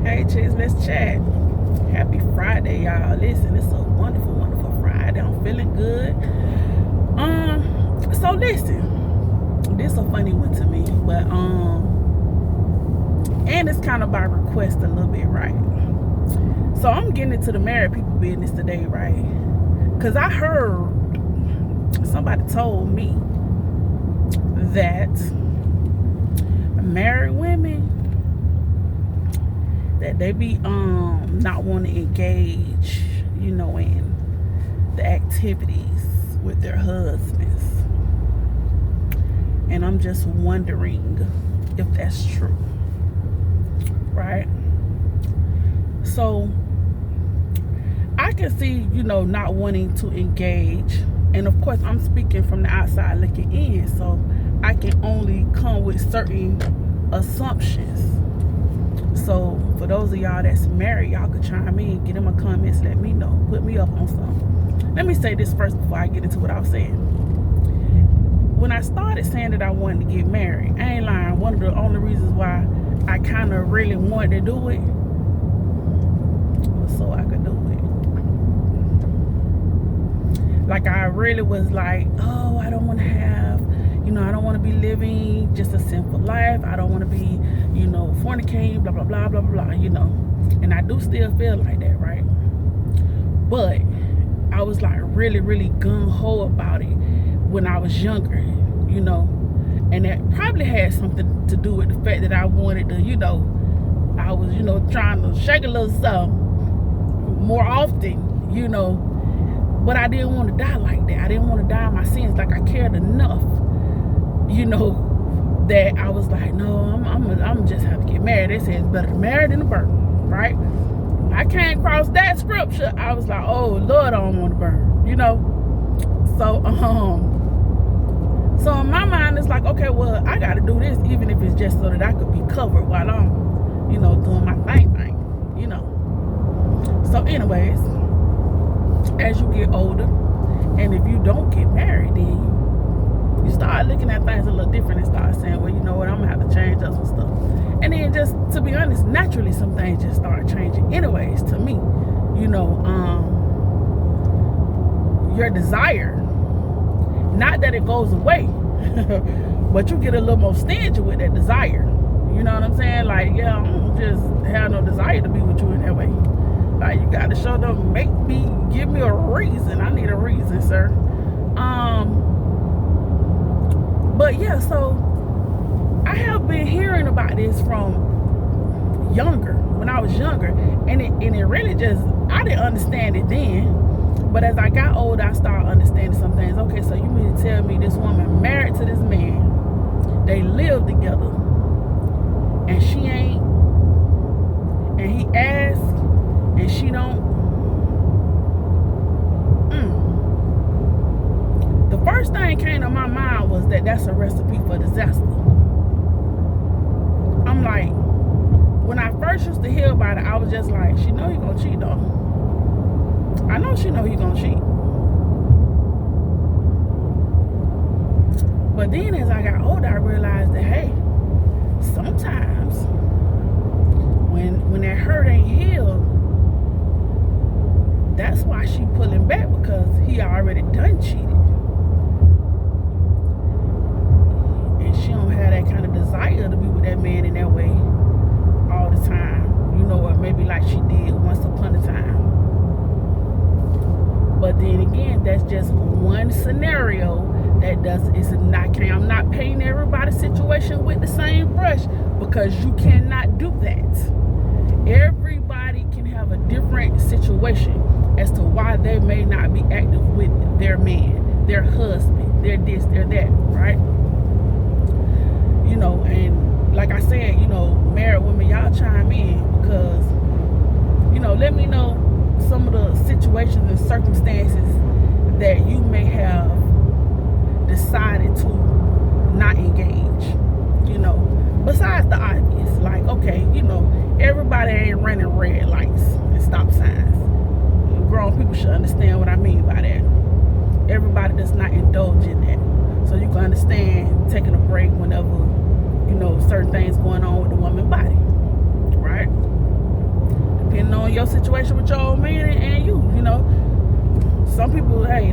Hey, chicks, let's chat. Happy Friday, y'all. Listen, it's a wonderful, wonderful Friday. I'm feeling good. So listen, this is a funny one to me, but and it's kind of by request a little bit, right? So I'm getting into the married people business today, right? Because I heard somebody told me that married women, that they be not want to engage, in the activities with their husbands. And I'm just wondering if that's true, right? So I can see, not wanting to engage. And of course, I'm speaking from the outside looking in, so I can only come with certain assumptions. So for those of y'all that's married, y'all could chime in, get in my comments, let me know, put me up on something. Let me say this first before I get into what I was saying. When I started saying that I wanted to get married, I ain't lying, one of the only reasons why I kind of really wanted to do it was so I could do it. Like, I really was like, oh, I don't want to have, I don't want to be living just a sinful life. I don't want to be, fornicating, blah, blah, blah, blah, blah, And I do still feel like that, right? But I was like really, really gung-ho about it when I was younger, And that probably had something to do with the fact that I wanted to, I was, trying to shake a little something more often, But I didn't want to die like that. I didn't want to die in my sins. Like, I cared enough, that I was like, no, I'm just have to get married. They say it's better to marry than to burn, right? When I came across that scripture, I was like, oh Lord, I don't want to burn, So in my mind, it's like, okay, well, I got to do this, even if it's just so that I could be covered while I'm, doing my thing, So anyways, as you get older, and if you don't get married, then you start looking at things a little different and start saying, well, you know what, I'm going to have to change up some stuff. And then just, to be honest, naturally, some things just start changing anyways to me. Your desire, not that it goes away, but you get a little more stingy with that desire. You know what I'm saying? Like, yeah, I don't just have no desire to be with you in that way. Like, you got to show them, give me a reason. I need a reason, sir. But yeah, so I have been hearing about this from when I was younger, and it really just, I didn't understand it then, but as I got older, I started understanding some things. Okay, so you mean to tell me this woman married to this man, they live together, and she ain't, and he asks, and she don't. The first thing came to my mind was that's a recipe for disaster. I'm like, when I first used to hear about it, I was just like, she know he gonna cheat though. I know she know he gonna cheat. But then as I got older, I realized that, hey, sometimes when that hurt ain't healed, that's why she pulling back, because he already done cheated. And she don't have that kind of desire to be with that man in that way all the time. Or maybe like she did once upon a time. But then again, that's just one scenario I'm not painting everybody's situation with the same brush, because you cannot do that. Everybody can have a different situation as to why they may not be active with their man, their husband, their this, their that, right? And like I said, married women, y'all chime in, because, let me know some of the situations and circumstances that you may have decided to not engage, besides the obvious, like, okay, everybody ain't running red lights and stop signs. Grown people should understand what I mean by that. Everybody does not indulge in that. So you can understand taking a break whenever, certain things going on with the woman's body, right? on your situation with your old man and you know. Some people, hey,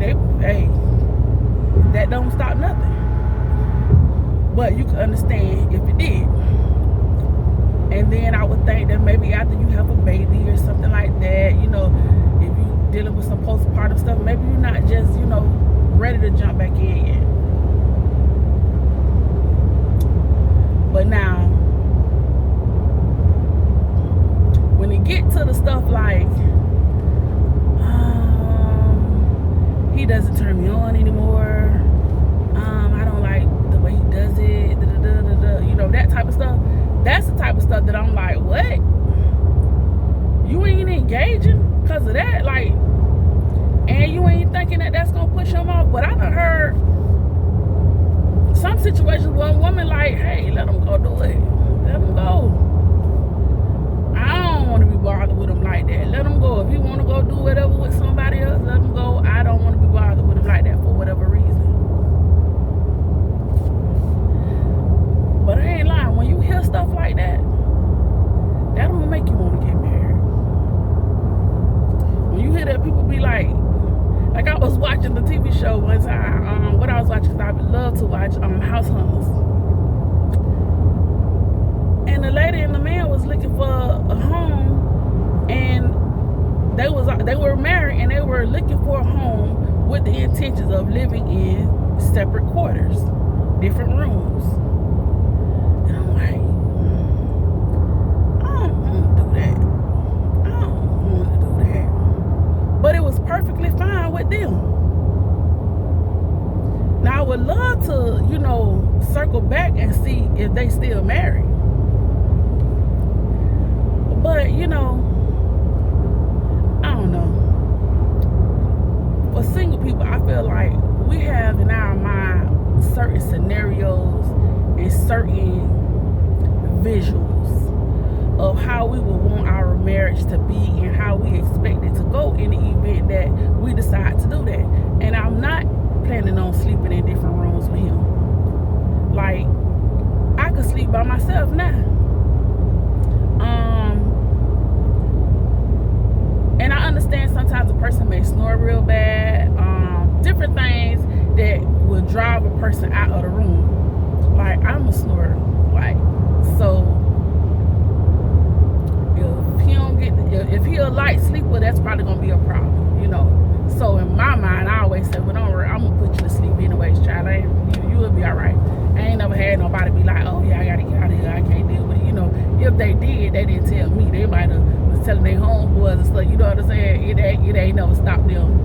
that don't stop nothing. But you can understand if it did. And then I would think that maybe after you have a baby or something like that, you know, if you dealing with some postpartum stuff, maybe you're not just, you know, ready to jump back in yet. But now, when it get to the stuff like, he doesn't turn me on anymore, I don't like the way he does it, you know, that type of stuff. That's the type of stuff that I'm like, what? You ain't engaging because of that, like, and you ain't thinking that that's gonna push him off. But I done heard some situations where a woman like, hey, let him go do it, let him go. I don't want to be bothered with him like that. Let him go. If he want to go do whatever with somebody else, let him go. I don't want to be bothered with him like that for whatever reason. But I ain't lying. When you hear stuff like that, that don't make you want to get married. When you hear that people be like I was watching the TV show one time. What I was watching, I would love to watch House Hunters. And the lady and the man was looking for a home, and they were married, and they were looking for a home with the intentions of living in separate quarters, different rooms. And I'm like, I don't want to do that. I don't want to do that. But it was perfectly fine with them. Now I would love to, you know, circle back and see if they still married. But, you know, I don't know. For single people, I feel like we have in our mind certain scenarios and certain visuals of how we would want our marriage to be and how we expect it to go in the event that we decide to do that. And I'm not planning on sleeping in different rooms with him. Like, I could sleep by myself now. And I understand sometimes a person may snore real bad, different things that will drive a person out of the room. Like, I'm a snorer, like, so if he a light sleeper, that's probably gonna be a problem, you know. So in my mind, I always say, well, don't worry, I'm gonna put you to sleep anyways, child. You will be all right. I ain't never had nobody be like, oh yeah, I gotta get out of here, I can't deal with it. You know, if they did, they didn't tell me. They might have was telling their homeboys and stuff. You know what I'm saying? It ain't never stopped them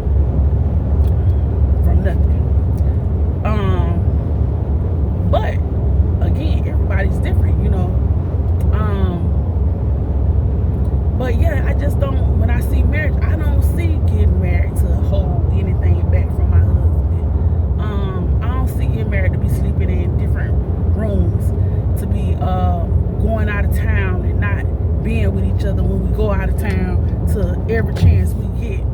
from nothing. But again, everybody's different, you know. But yeah, I just don't. When I see marriage, I don't see getting married to hold anything back from my husband. I don't see getting married to be sleeping in different rooms, to be going out of town and not being with each other when we go out of town, to every chance we get,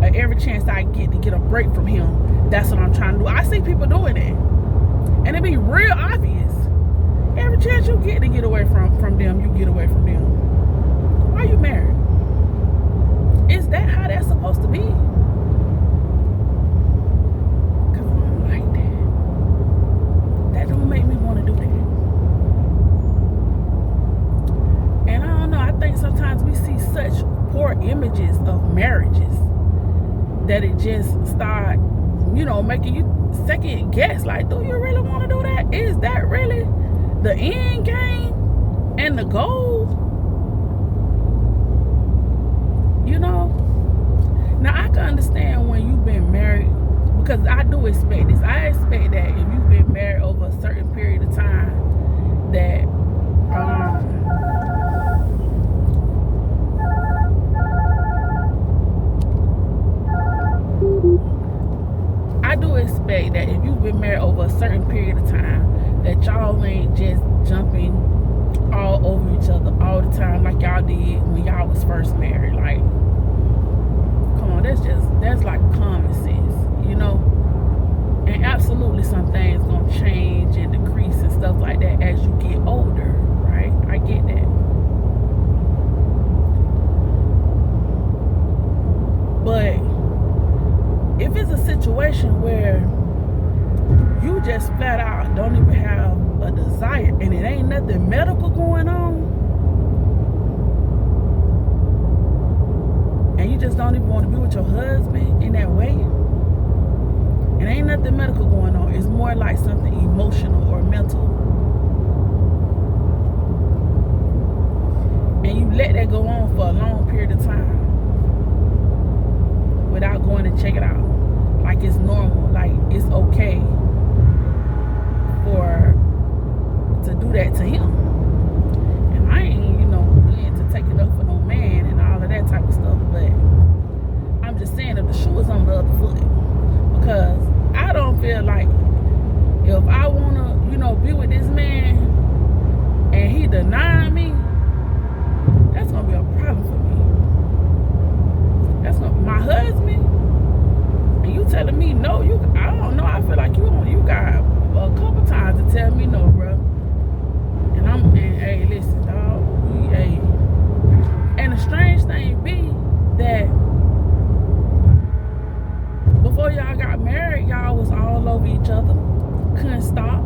or every chance I get to get a break from him. That's what I'm trying to do. I see people doing that, and it be real obvious. Every chance you get to get away from them, you get away from them. Why are you married? Is that how that's supposed to be? Because I don't like that. That don't make me want to do that. And I don't know, I think sometimes we see such poor images of marriages that it just start, you know, making you second guess. Like, do you really want to do that? Is that really the end game and the goal? You know? Now, I can understand when you've been married, because I do expect this. I expect that if you've been married over a certain period of time, that I do expect that if you've been married over a certain period of time, that y'all ain't just jumping all over each other all the time like y'all did when y'all was first married. Like, come on, that's like common sense, you know. And absolutely some things gonna change and decrease and stuff like that as you get older, right? I get that. just flat out don't even have a desire, and it ain't nothing medical going on, and you just don't even want to be with your husband in that way, it ain't nothing medical going on. It's more like something emotional or mental. And you let that go on for a long period of time without going to check it out. Like it's normal, like it's okay to do that to him. And I ain't, into taking up for no man and all of that type of stuff, but I'm just saying if the shoe is on the other foot. Because I don't feel like if I want to, be with this man and he denied me, that's going to be a problem for me. That's going to be my husband. And you telling me no, I don't know. I feel like you got a couple times to tell me no, bro. And hey, listen, dog. Hey. And the strange thing be that before y'all got married, y'all was all over each other. Couldn't stop.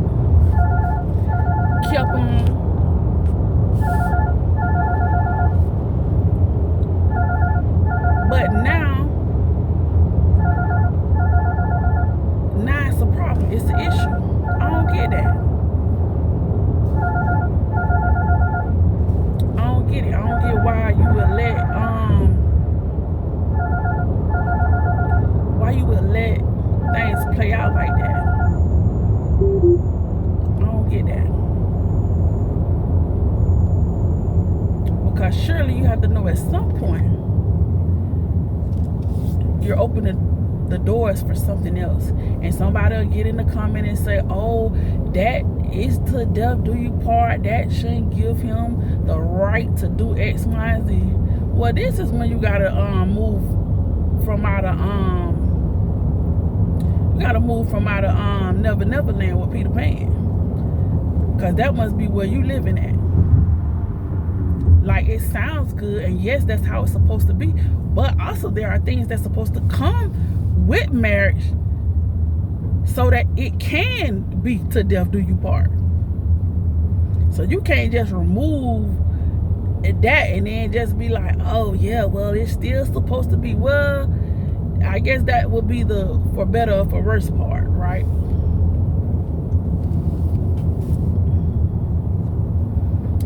Kept on. But now it's a problem. It's an issue. I don't get that. I don't get it. I don't get why you would let things play out like that. I don't get that. Because surely you have to know at some point you're opening the doors for something else, and somebody will get in the comment and say, oh, that is to death do you part, that shouldn't give him the right to do X, Y, and Z. Well, this is when you gotta move from out of Never Never Land with Peter Pan, because that must be where you living at. Like, it sounds good, and yes, that's how it's supposed to be, but also there are things that's supposed to come with marriage so that it can be to death do you part. So you can't just remove that and then just be like, oh yeah, well, it's still supposed to be. Well, I guess that would be the for better or for worse part, right?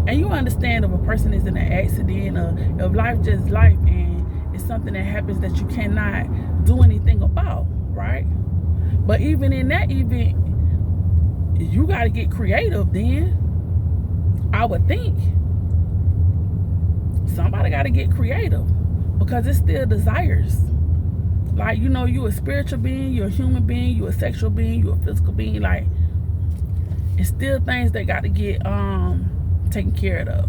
And you understand if a person is in an accident, or if life just life and it's something that happens that you cannot do anything about, right? But even in that event, you got to get creative then. I would think somebody got to get creative, because it's still desires. Like, you a spiritual being, you're a human being, you're a sexual being, you're a physical being. Like, it's still things that got to get taken care of.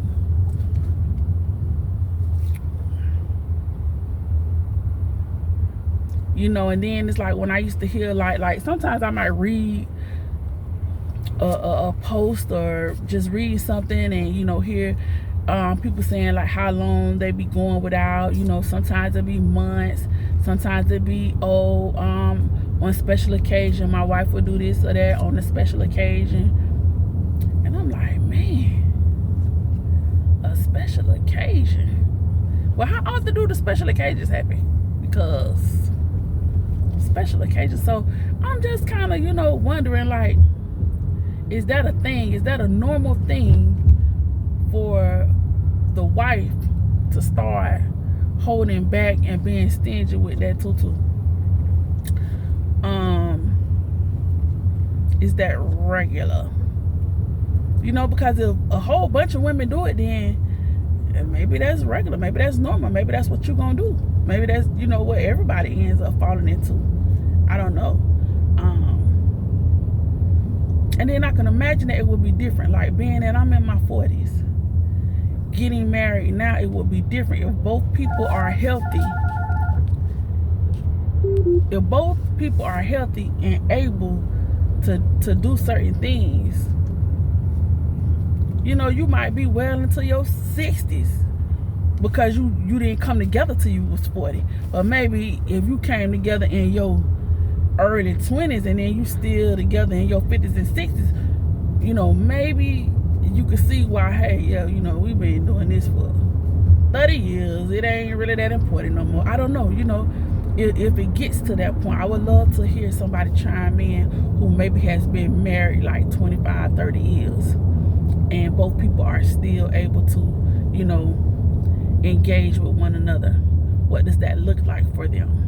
And then it's like when I used to hear like sometimes I might read a post or just read something and hear people saying like how long they be going without. Sometimes it be months, sometimes it be on special occasion my wife would do this or that on a special occasion, and I'm like, man, a special occasion. Well, how often do the special occasions happen? Because special occasions. So I'm just kind of wondering, like, is that a thing? Is that a normal thing for the wife to start holding back and being stingy with that tutu? Is that regular? Because if a whole bunch of women do it, then maybe that's regular, maybe that's normal, maybe that's what you're gonna do, maybe that's what everybody ends up falling into. I don't know. And then I can imagine that it would be different, like being that I'm in my 40s, getting married now, it would be different if both people are healthy. If both people are healthy and able to do certain things, you might be well into your 60s because you didn't come together till you was 40. But maybe if you came together in your early 20s and then you still together in your 50s and 60s, you know, maybe you could see why, hey, yeah, you know, we've been doing this for 30 years. It ain't really that important no more. I don't know, you know, if it gets to that point. I would love to hear somebody chime in who maybe has been married like 25, 30 years and both people are still able to, you know, engage with one another. What does that look like for them?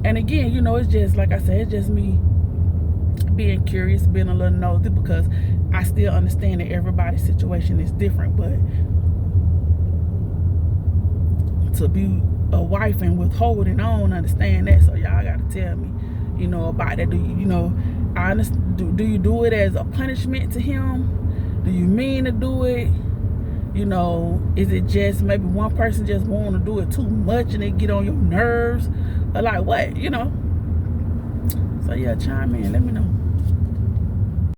And again, you know, it's just, like I said, it's just me being curious, being a little nosy, because I still understand that everybody's situation is different. But to be a wife and withholding, I don't understand that. So y'all gotta tell me, you know, about that. Do you, you know, I understand, do you do it as a punishment to him? Do you mean to do it? You know, is it just maybe one person just want to do it too much and it get on your nerves? Or like what, you know? So yeah, chime in, let me know.